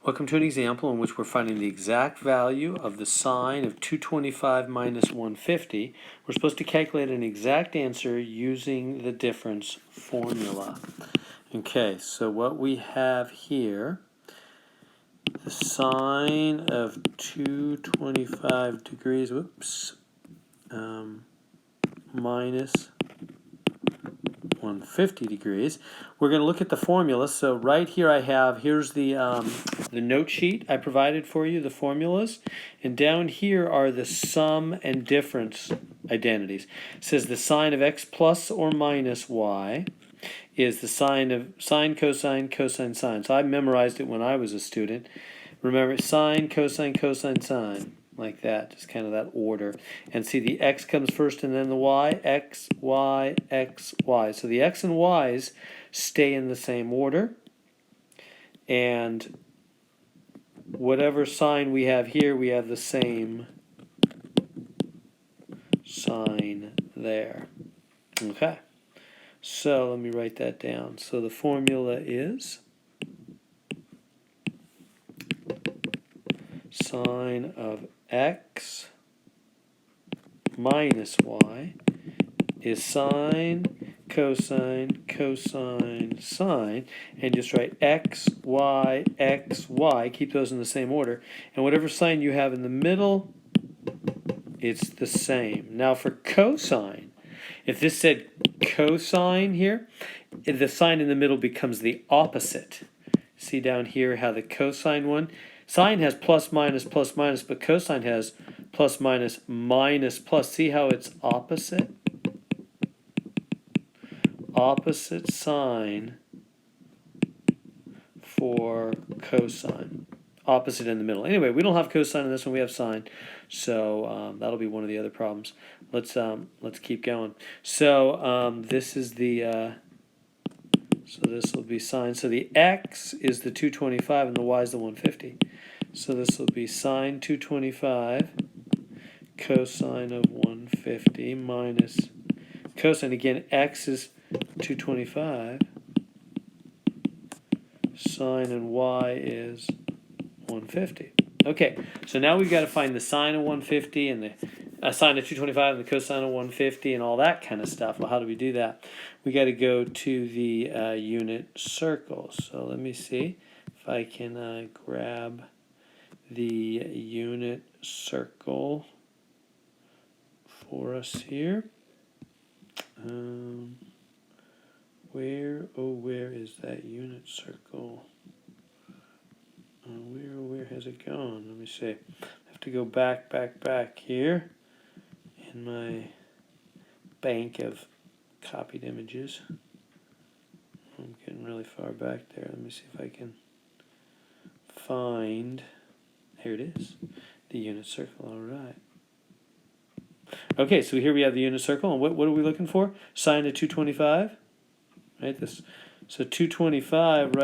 Welcome to an example in which we're finding the exact value of the sine of 225 minus 150. We're supposed to calculate an exact answer using the difference formula. Okay, so what we have here, the sine of 225 degrees, minus 150 degrees. We're going to look at the formula. So right here here's the note sheet I provided for you, the formulas. And down here are the sum and difference identities. It says the sine of x plus or minus y is the sine of sine, cosine, cosine, sine. So I memorized it when I was a student. Remember, sine, cosine, cosine, sine. Like that, just kind of that order. And see, the x comes first and then the y, x, y, x, y. So the x and y's stay in the same order. And whatever sign we have here, we have the same sign there. Okay. So let me write that down. So the formula is sine of x minus y is sine, cosine, cosine, sine, and just write x, y, keep those in the same order, and whatever sign you have in the middle, it's the same. Now for cosine, if this said cosine here, the sign in the middle becomes the opposite. See down here how the cosine one, sine has plus, minus, but cosine has plus, minus, minus, plus. See how it's opposite? Opposite sign for cosine. Opposite in the middle. Anyway, we don't have cosine in this one, we have sine. So that'll be one of the other problems. Let's keep going. So this is the so this will be sine. So the x is the 225 and the y is the 150. So this will be sine 225 cosine of 150 minus cosine. Again, x is 225. Sine and y is 150. Okay, so now we've got to find the sine of 150 and the sine of 225 and the cosine of 150 and all that kind of stuff. Well, how do we do that? We got to go to the unit circle. So let me see if I can grab the unit circle for us here. Where is that unit circle? Where has it gone? Let me see. I have to go back here in my bank of copied images. I'm getting really far back there. Let me see if I can find. Here it is, the unit circle. All right. Okay, so here we have the unit circle, and what are we looking for? Sine of 225. Right. So 225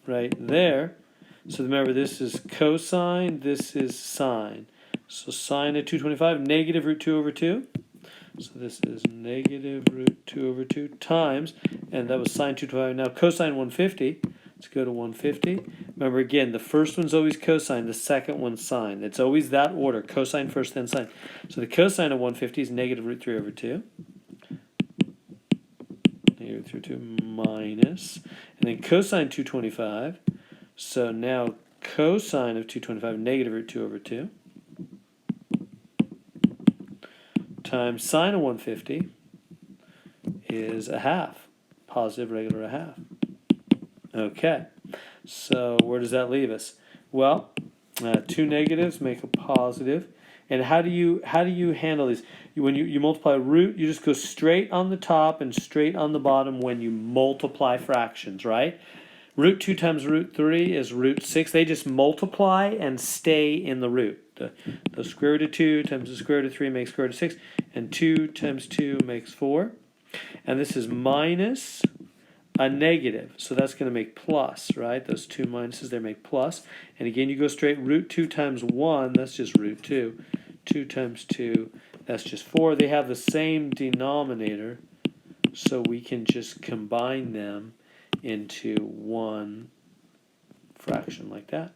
right there. So remember, this is cosine, this is sine. So sine of 225, negative root 2 over 2. So this is negative root 2 over 2 times, and that was sine 225. Now cosine 150. Let's go to 150. Remember again, the first one's always cosine, the second one's sine. It's always that order, cosine first, then sine. So the cosine of 150 is negative root 3 over 2. Negative 3 over 2 minus. And then cosine 225. So now cosine of 225, negative root 2 over 2. Times sine of 150 is a half. Positive, regular, a half. Okay, so where does that leave us? Well, two negatives make a positive. And how do you handle these? When you multiply root, you just go straight on the top and straight on the bottom when you multiply fractions, right? Root 2 times root 3 is root 6. They just multiply and stay in the root. The square root of 2 times the square root of 3 makes square root of 6. And 2 times 2 makes 4. And this is minus a negative. So that's going to make plus, right? Those two minuses there make plus. And again, you go straight. Root 2 times 1, that's just root 2. 2 times 2, that's just 4. They have the same denominator, so we can just combine them into one fraction like that.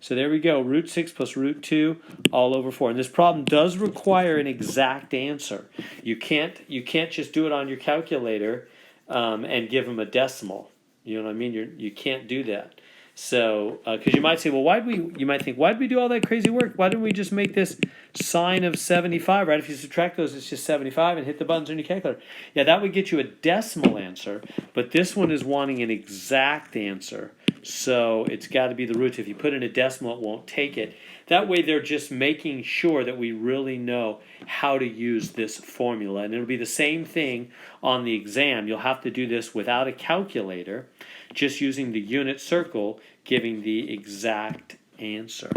So there we go, root 6 plus root 2 all over 4. And this problem does require an exact answer. You can't just do it on your calculator and give them a decimal. You know what I mean? You can't do that. So, because you might say, well, you might think, why'd we do all that crazy work? Why didn't we just make this sine of 75, right? If you subtract those, it's just 75 and hit the buttons on your calculator. Yeah, that would get you a decimal answer, but this one is wanting an exact answer. So it's got to be the roots. If you put in a decimal, it won't take it. That way they're just making sure that we really know how to use this formula. And it'll be the same thing on the exam. You'll have to do this without a calculator, just using the unit circle, giving the exact answer.